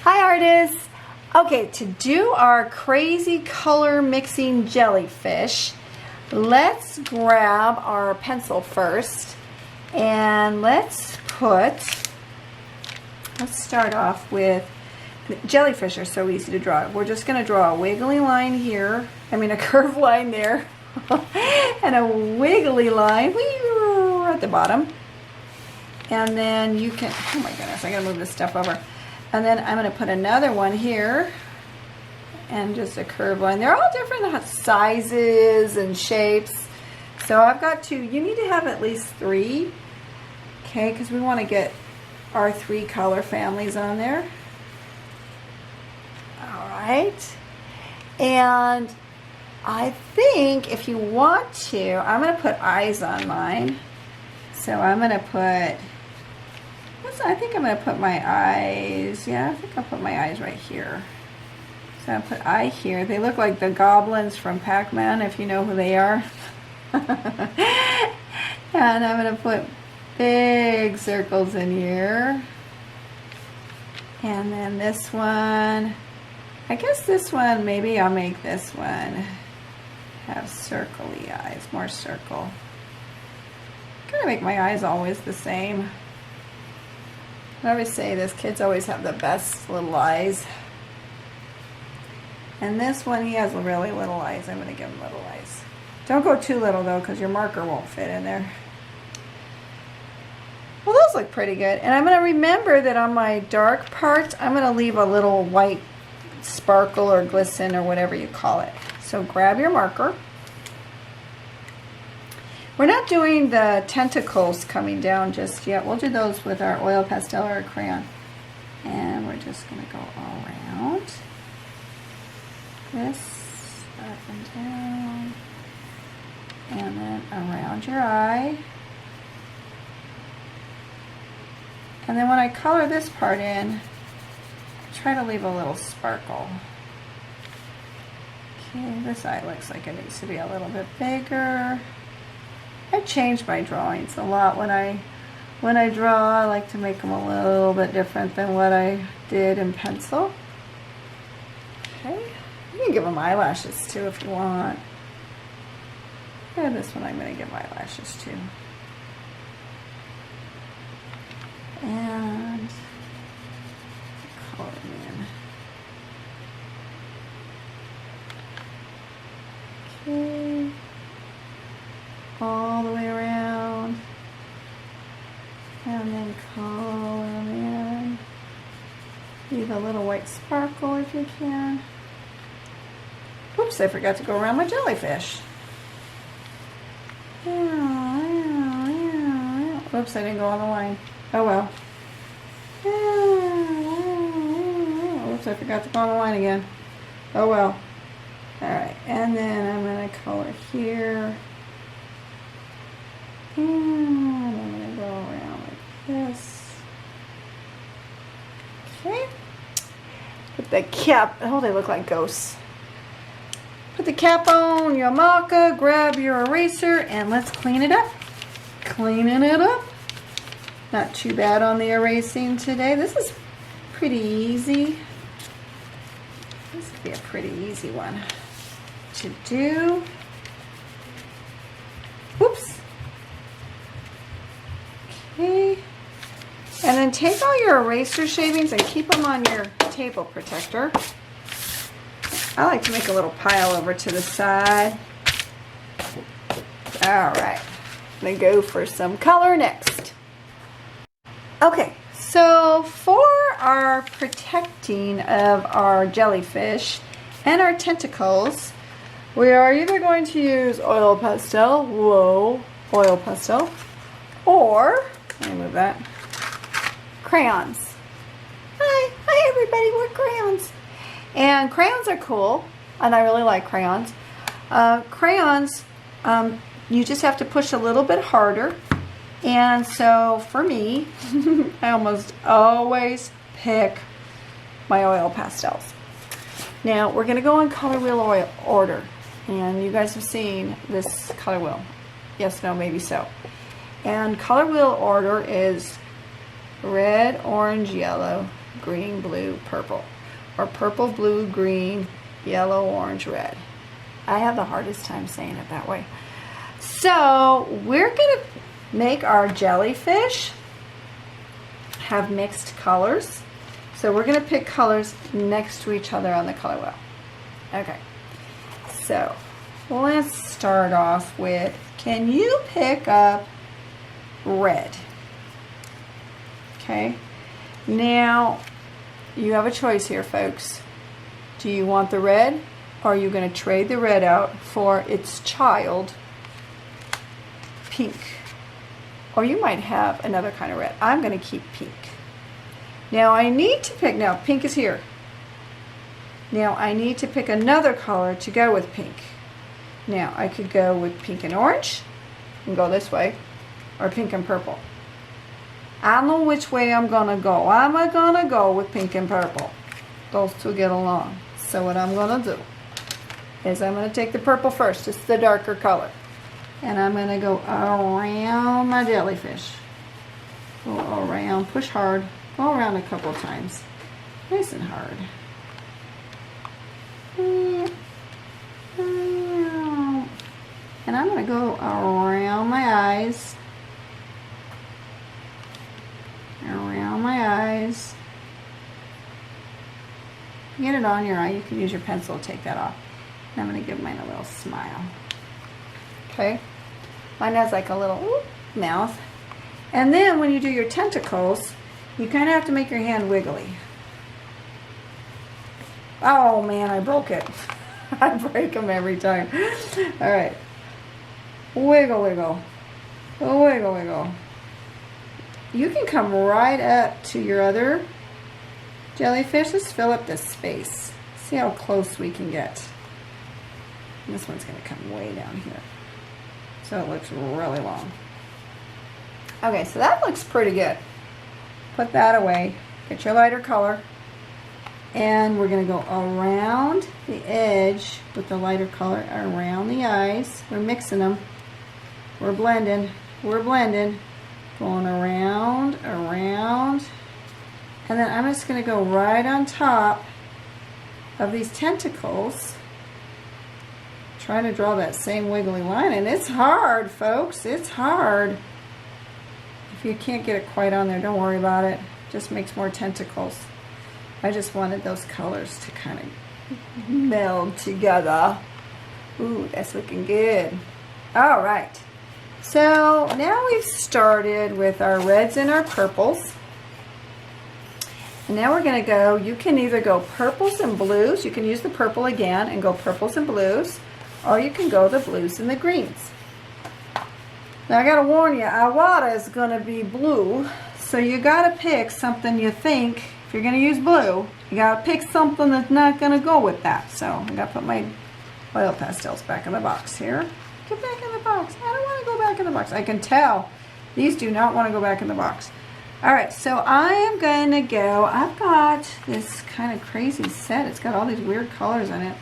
Hi artists! Okay, to do our crazy color mixing jellyfish, let's grab our pencil first and let's start off with, jellyfish are so easy to draw. We're just going to draw a wiggly line here, a curved line there, and a wiggly line at the bottom. And then you can, oh my goodness, I gotta move this stuff over. And then I'm gonna put another one here and just a curved line. They're all different sizes and shapes. So I've got two. You need to have at least 3, okay, because we want to get our 3 color families on there. All right. And I think if you want to, I'm gonna put eyes on mine. So I'm gonna put, I think I'm going to put my eyes, I think I'll put my eyes right here. So I'll put eye here. They look like the goblins from Pac-Man, if you know who they are. And I'm going to put big circles in here. And then this one, I guess this one, maybe I'll make this one have circle-y eyes, more circle. I'm going to make my eyes always the same. I always say this, kids always have the best little eyes. And this one, he has really little eyes. I'm going to give him little eyes. Don't go too little though, because your marker won't fit in there. Well, those look pretty good. And I'm going to remember that on my dark parts, I'm going to leave a little white sparkle or glisten or whatever you call it. So grab your marker. We're not doing the tentacles coming down just yet. We'll do those with our oil pastel or a crayon. And we're just going to go all around. This, up and down. And then around your eye. And then when I color this part in, try to leave a little sparkle. Okay, this eye looks like it needs to be a little bit bigger. I change my drawings a lot when I draw. I like to make them a little bit different than what I did in pencil. Okay, you can give them eyelashes too if you want. And this one I'm going to give eyelashes too. And color them in. Okay. All the way around, and then color them in. Leave a little white sparkle if you can. Oops, I forgot to go around my jellyfish. Oops, I didn't go on the line. Oh well. Oops, I forgot to go on the line again. Oh well. Alright, and then I'm going to color here. And I'm going to go around like this. Okay. Put the cap, oh, they look like ghosts. Put the cap on your marker, grab your eraser, and let's clean it up. Cleaning it up. Not too bad on the erasing today. This is pretty easy. This could be a pretty easy one to do. Whoops. Okay. And then take all your eraser shavings and keep them on your table protector. I like to make a little pile over to the side. Alright. I'm going to go for some color next. Okay, so for our protecting of our jellyfish and our tentacles, we are either going to use oil pastel, oil pastel, or, let me move that, crayons. Hi everybody, we're crayons. And crayons are cool, and I really like crayons. Crayons, you just have to push a little bit harder. And so for me, I almost always pick my oil pastels. Now we're going to go in color wheel order. And you guys have seen this color wheel. Yes, no, maybe so. And color wheel order is red, orange, yellow. green, blue, purple. Or purple, blue, green, yellow, orange, red. I have the hardest time saying it that way. So we're going to make our jellyfish have mixed colors. So we're going to pick colors next to each other on the color wheel. Okay. So let's start off with, can you pick up red? Okay. Now, you have a choice here, folks. Do you want the red, or are you going to trade the red out for its child, pink? Or you might have another kind of red. I'm going to keep pink. Now, I need to pick, now pink is here. Now, I need to pick another color to go with pink. Now, I could go with pink and orange, and go this way, or pink and purple. I don't know which way I'm going to go. I'm going to go with pink and purple. Those two get along. So what I'm going to do is I'm going to take the purple first. It's the darker color. And I'm going to go around my jellyfish. Go around. Push hard. Go around a couple times. Nice and hard. And I'm going to go around my eyes. Around my eyes. Get it on your eye. You can use your pencil to take that off. And I'm going to give mine a little smile. Okay. Mine has like a little mouth. And then when you do your tentacles, you kind of have to make your hand wiggly. Oh man, I broke it. I break them every time. All right. Wiggle, wiggle. Wiggle, wiggle. You can come right up to your other jellyfish. Let's fill up this space. See how close we can get. And this one's going to come way down here. So it looks really long. Okay, so that looks pretty good. Put that away. Get your lighter color. And we're going to go around the edge with the lighter color, around the eyes. We're mixing them. We're blending. We're blending. Going around, around. And then I'm just going to go right on top of these tentacles. Trying to draw that same wiggly line. And it's hard, folks. It's hard. If you can't get it quite on there, don't worry about it. Just makes more tentacles. I just wanted those colors to kind of meld together. Ooh, that's looking good. All right. So now we've started with our reds and our purples. And now we're going to go, you can either go purples and blues. You can use the purple again and go purples and blues. Or you can go the blues and the greens. Now I got to warn you, our water is going to be blue. So you got to pick something you think, if you're going to use blue, you got to pick something that's not going to go with that. So I got to put my oil pastels back in the box here. Get back in the box. I don't want to go back in the box. I can tell these do not want to go back in the box. All right, so I am going to go, I've got this kind of crazy set. It's got all these weird colors in it.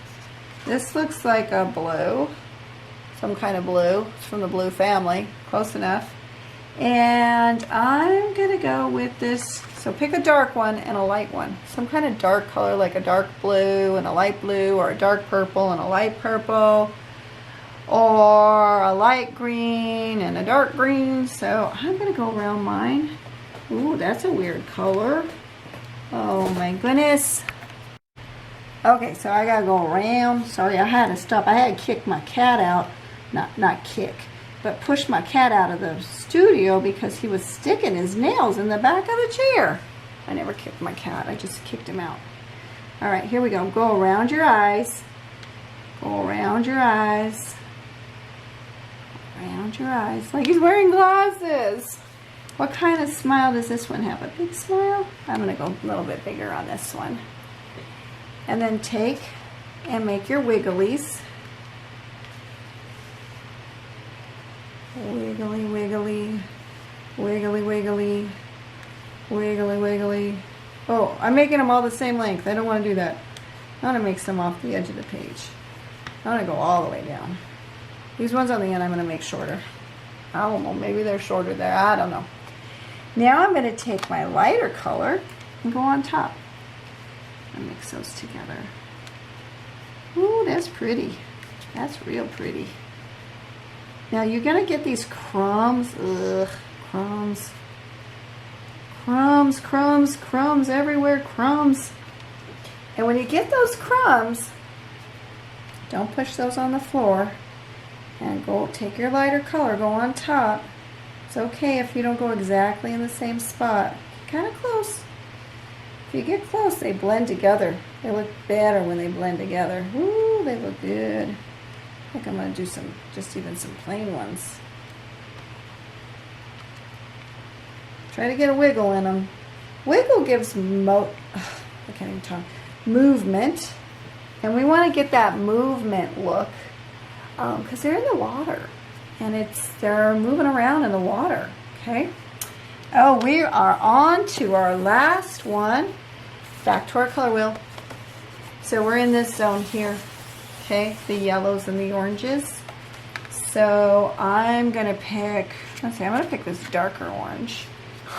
This looks like a blue, some kind of blue. It's from the blue family, close enough. And I'm going to go with this, so pick a dark one and a light one. Some kind of dark color like a dark blue and a light blue, or a dark purple and a light purple, or a light green and a dark green. So I'm going to go around mine. Ooh, that's a weird color. Oh my goodness. Okay, so I gotta go around. Sorry, I had to stop. I had to kick my cat out. Not kick, but push my cat out of the studio because he was sticking his nails in the back of the chair. I never kicked my cat. I just kicked him out. All right, here we go. Go around your eyes. Go around your eyes. Around your eyes. Like he's wearing glasses. What kind of smile does this one have? A big smile? I'm going to go a little bit bigger on this one. And then take and make your wigglies. Wiggly, wiggly, wiggly, wiggly, wiggly, wiggly. Oh, I'm making them all the same length. I don't want to do that. I want to make some off the edge of the page. I want to go all the way down. These ones on the end I'm going to make shorter. I don't know, maybe they're shorter there. I don't know. Now I'm going to take my lighter color and go on top. And mix those together. Ooh, that's pretty. That's real pretty. Now you're gonna get these crumbs. Ugh, crumbs. Crumbs, crumbs, crumbs everywhere, crumbs. And when you get those crumbs, don't push those on the floor. And go take your lighter color, go on top. It's okay if you don't go exactly in the same spot. Kind of close. If you get close, they blend together. They look better when they blend together. Ooh, they look good. I think I'm going to do some, just even some plain ones. Try to get a wiggle in them. Wiggle gives I can't even talk. Movement. And we want to get that movement look because they're in the water. And they're moving around in the water. Okay. Oh, we are on to our last one. Back to our color wheel. So we're in this zone here. Okay, the yellows and the oranges. So I'm gonna pick, let's see, I'm gonna pick this darker orange.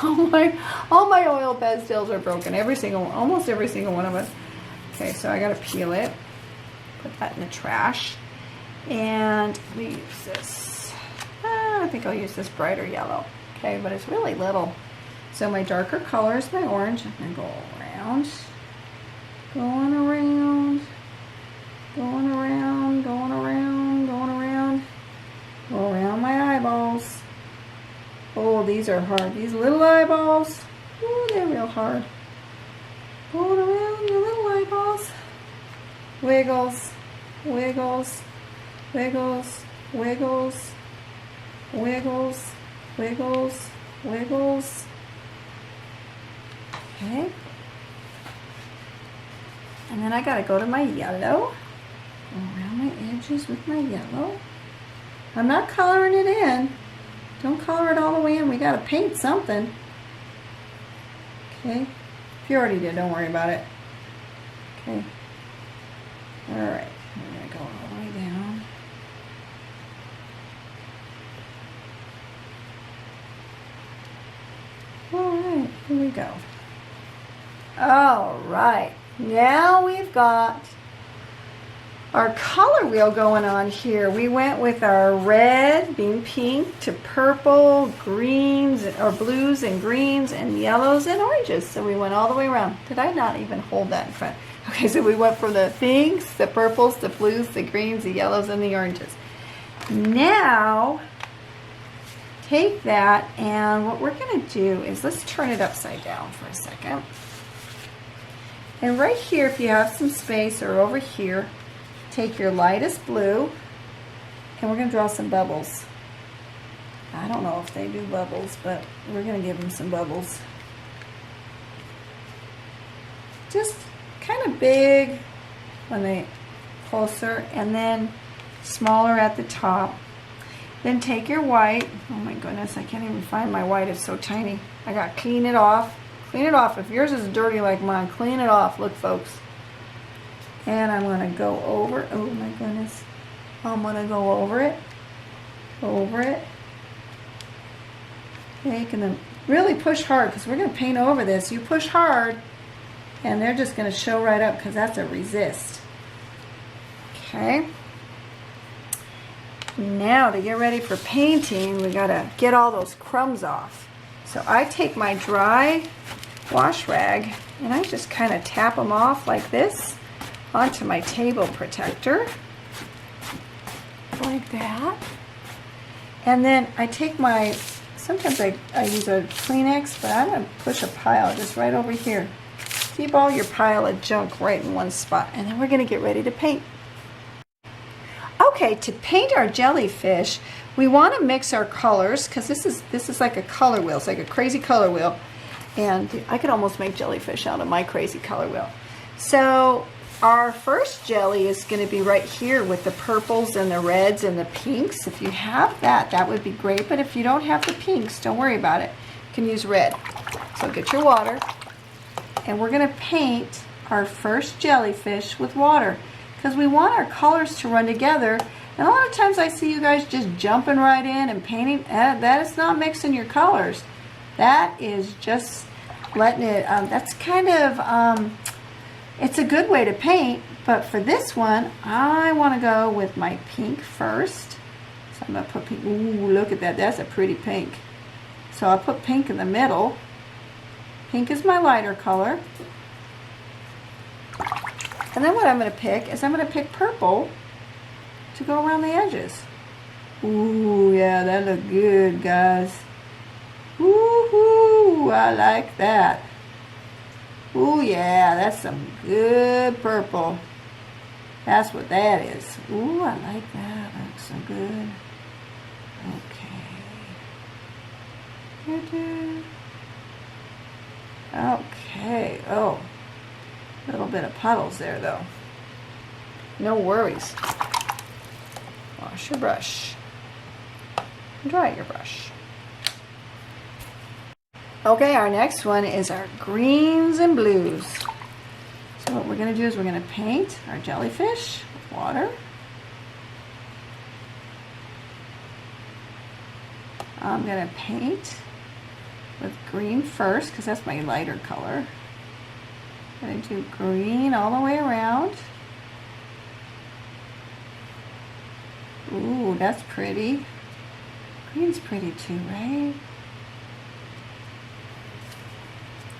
All my oil pastels are broken. Almost every single one of us. Okay, so I gotta peel it. Put that in the trash. And we use this. I think I'll use this brighter yellow. Okay, but it's really little. So my darker color is my orange. I'm gonna go around. Going around. Going around, going around, going around. Go around my eyeballs. Oh, these are hard. These little eyeballs. Oh, they're real hard. Going around your little eyeballs. Wiggles, wiggles, wiggles, wiggles, wiggles, wiggles, wiggles. Okay. And then I gotta go to my yellow. Go around my edges with my yellow. I'm not coloring it in. Don't color it all the way in. We gotta paint something. Okay. If you already did, don't worry about it. Okay. Alright. I'm gonna go all the way down. Alright, here we go. Alright. Now we've got our color wheel going on here. We went with our red being pink to purple, greens or blues and greens and yellows and oranges. So we went all the way around. Did I not even hold that in front? Okay, so we went from the pinks, the purples, the blues, the greens, the yellows, and the oranges. Now, take that and what we're going to do is let's turn it upside down for a second. And right here, if you have some space, or over here, take your lightest blue, and we're going to draw some bubbles. I don't know if they do bubbles, but we're going to give them some bubbles. Just kind of big when they closer, and then smaller at the top. Then take your white. Oh my goodness, I can't even find my white. It's so tiny. I got to clean it off. Clean it off. If yours is dirty like mine, clean it off. Look, folks. And I'm going to go over. Oh, my goodness. I'm going to go over it. Over it. Making them really push hard because we're going to paint over this. You push hard, and they're just going to show right up because that's a resist. Okay. Now, to get ready for painting, we got to get all those crumbs off. So I take my dry wash rag and I just kind of tap them off like this onto my table protector. Like that. And then I take my, sometimes I use a Kleenex, but I'm going to push a pile just right over here. Keep all your pile of junk right in one spot. And then we're going to get ready to paint. Okay, to paint our jellyfish, we want to mix our colors because this is like a color wheel. It's like a crazy color wheel. And I could almost make jellyfish out of my crazy color wheel. So our first jelly is going to be right here with the purples and the reds and the pinks. If you have that, that would be great. But if you don't have the pinks, don't worry about it. You can use red. So get your water. And we're going to paint our first jellyfish with water because we want our colors to run together. And a lot of times I see you guys just jumping right in and painting. That is not mixing your colors. That is just letting it, that's kind of, it's a good way to paint, but for this one, I want to go with my pink first. So I'm going to put pink. Ooh, look at that. That's a pretty pink. So I'll put pink in the middle. Pink is my lighter color. And then what I'm going to pick is I'm going to pick purple to go around the edges. Ooh, yeah, that look good, guys. Woohoo! I like that. Ooh, yeah, that's some good purple. That's what that is. Ooh, I like that. That looks so good. Okay. Okay. Oh, a little bit of puddles there, though. No worries. Wash your brush. Dry your brush. Okay, our next one is our greens and blues. So what we're going to do is we're going to paint our jellyfish with water. I'm going to paint with green first because that's my lighter color. I'm going to do green all the way around. Ooh, that's pretty. Green's pretty too, right?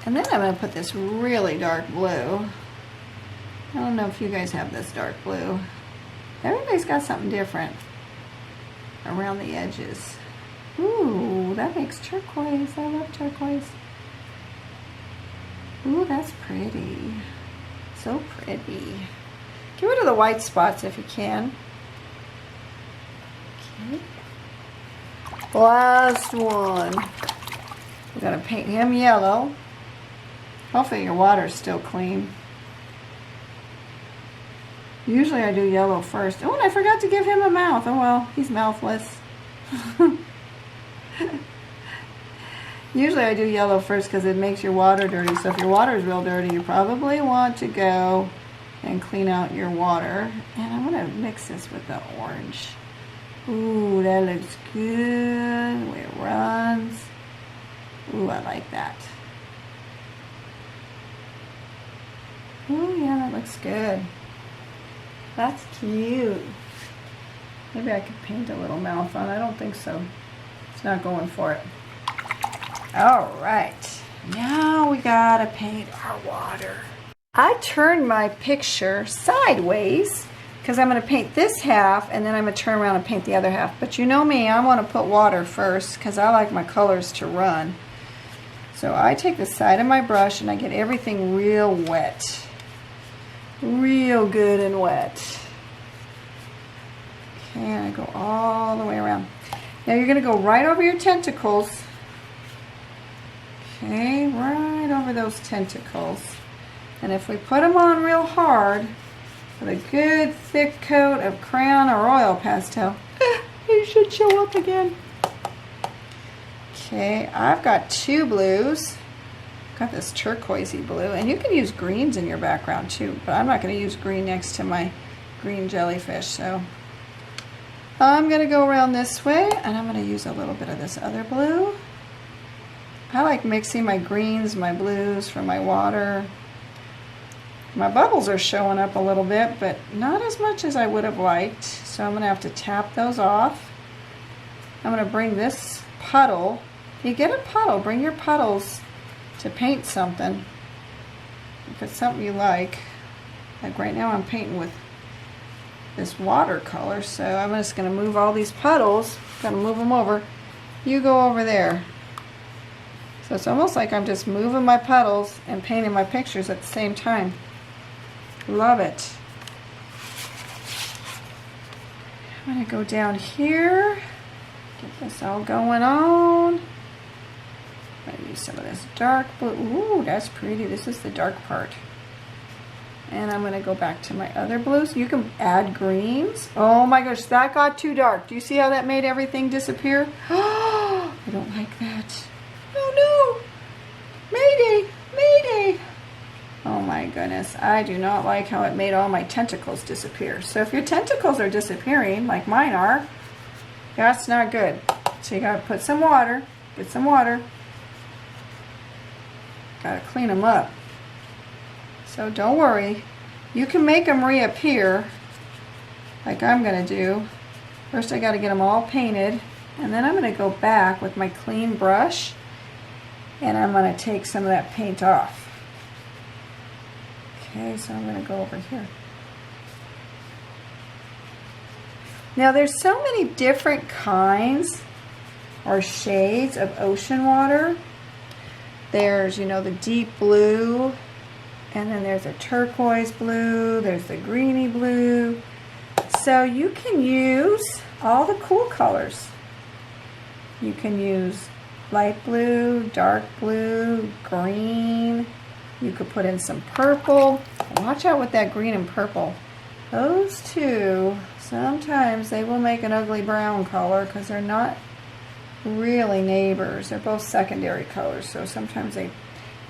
And then I'm going to put this really dark blue. I don't know if you guys have this dark blue. Everybody's got something different around the edges. Ooh, that makes turquoise. I love turquoise. Ooh, that's pretty. So pretty. Get rid of the white spots if you can. Okay. Last one. We're going to paint him yellow. Hopefully your water's still clean. Usually I do yellow first. Oh, and I forgot to give him a mouth. Oh well, he's mouthless. Usually I do yellow first because it makes your water dirty. So if your water is real dirty, you probably want to go and clean out your water. And I'm going to mix this with the orange. Ooh, that looks good. The way it runs. Ooh, I like that. Ooh, yeah, that looks good. That's cute. Maybe I could paint a little mouth on. I don't think so. It's not going for it. All right. Now we gotta paint our water. I turned my picture sideways because I'm going to paint this half and then I'm going to turn around and paint the other half. But you know me, I want to put water first because I like my colors to run. So I take the side of my brush and I get everything real wet. Real good and wet. Okay, and I go all the way around. Now you're going to go right over your tentacles. Okay, right over those tentacles. And if we put them on real hard, with a good thick coat of crayon or oil pastel, it should show up again. Okay, I've got two blues. Got this turquoisey blue, and you can use greens in your background too, but I'm not going to use green next to my green jellyfish, so I'm going to go around this way, and I'm going to use a little bit of this other blue. I like mixing my greens, my blues for my water. My bubbles are showing up a little bit, but not as much as I would have liked, so I'm going to have to tap those off. I'm going to bring this puddle. You get a puddle, bring your puddles to paint something. If it's something you like right now I'm painting with this watercolor, so I'm just going to move all these puddles. Going to move them over. You go over there. So it's almost like I'm just moving my puddles and painting my pictures at the same time. Love it. I'm going to go down here, get this all going on. I'm going to use some of this dark blue. Ooh, that's pretty. This is the dark part. And I'm going to go back to my other blues. You can add greens. Oh my gosh, that got too dark. Do you see how that made everything disappear? I don't like that. Oh no! Mayday! Mayday! Oh my goodness, I do not like how it made all my tentacles disappear. So if your tentacles are disappearing, like mine are, that's not good. So you gotta put some water, get some water. Gotta clean them up. So don't worry. You can make them reappear like I'm gonna do. First I gotta get them all painted, and then I'm gonna go back with my clean brush and I'm gonna take some of that paint off. Okay, so I'm gonna go over here. Now there's so many different kinds or shades of ocean water. There's, you know, the deep blue, and then there's a turquoise blue, there's the greeny blue. So you can use all the cool colors. You can use light blue, dark blue, green. You could put in some purple. Watch out with that green and purple. Those two, sometimes they will make an ugly brown color because they're not really neighbors. They're both secondary colors, so sometimes they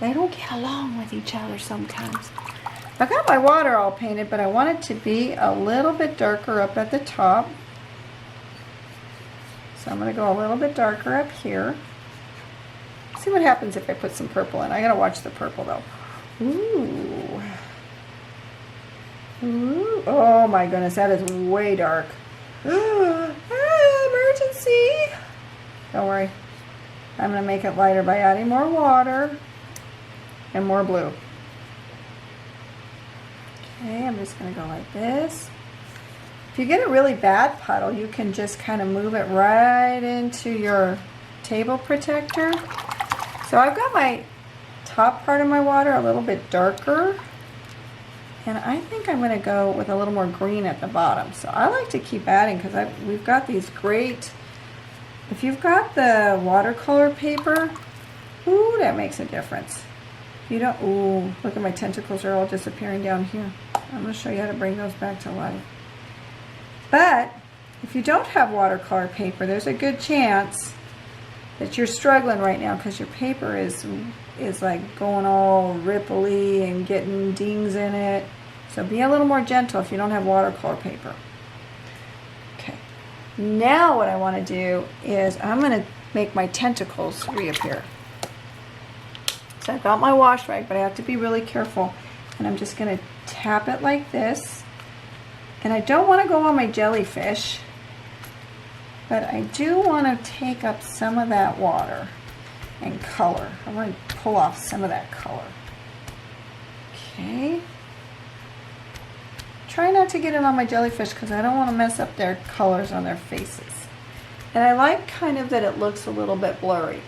don't get along with each other sometimes. I got my water all painted, but I want it to be a little bit darker up at the top. So I'm going to go a little bit darker up here. See what happens if I put some purple in. I got to watch the purple though. Ooh. Ooh. Oh my goodness, that is way dark. Emergency! Don't worry. I'm going to make it lighter by adding more water and more blue. Okay, I'm just going to go like this. If you get a really bad puddle, you can just kind of move it right into your table protector. So I've got my top part of my water a little bit darker, and I think I'm going to go with a little more green at the bottom. So I like to keep adding because we've got these great, if you've got the watercolor paper, ooh, that makes a difference. If you don't, ooh, look at my tentacles are all disappearing down here. I'm going to show you how to bring those back to life. But if you don't have watercolor paper, there's a good chance that you're struggling right now because your paper is like going all ripply and getting dings in it. So be a little more gentle if you don't have watercolor paper. Okay. Now what I want to do is I'm going to make my tentacles reappear. So I've got my wash rag, but I have to be really careful. And I'm just going to tap it like this. And I don't want to go on my jellyfish, but I do want to take up some of that water and color. I want to pull off some of that color. Okay. Try not to get it on my jellyfish because I don't want to mess up their colors on their faces. And I like kind of that it looks a little bit blurry.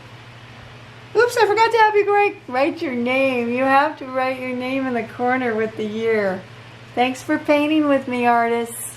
Oops, I forgot to have you write your name. You have to write your name in the corner with the year. Thanks for painting with me, artists.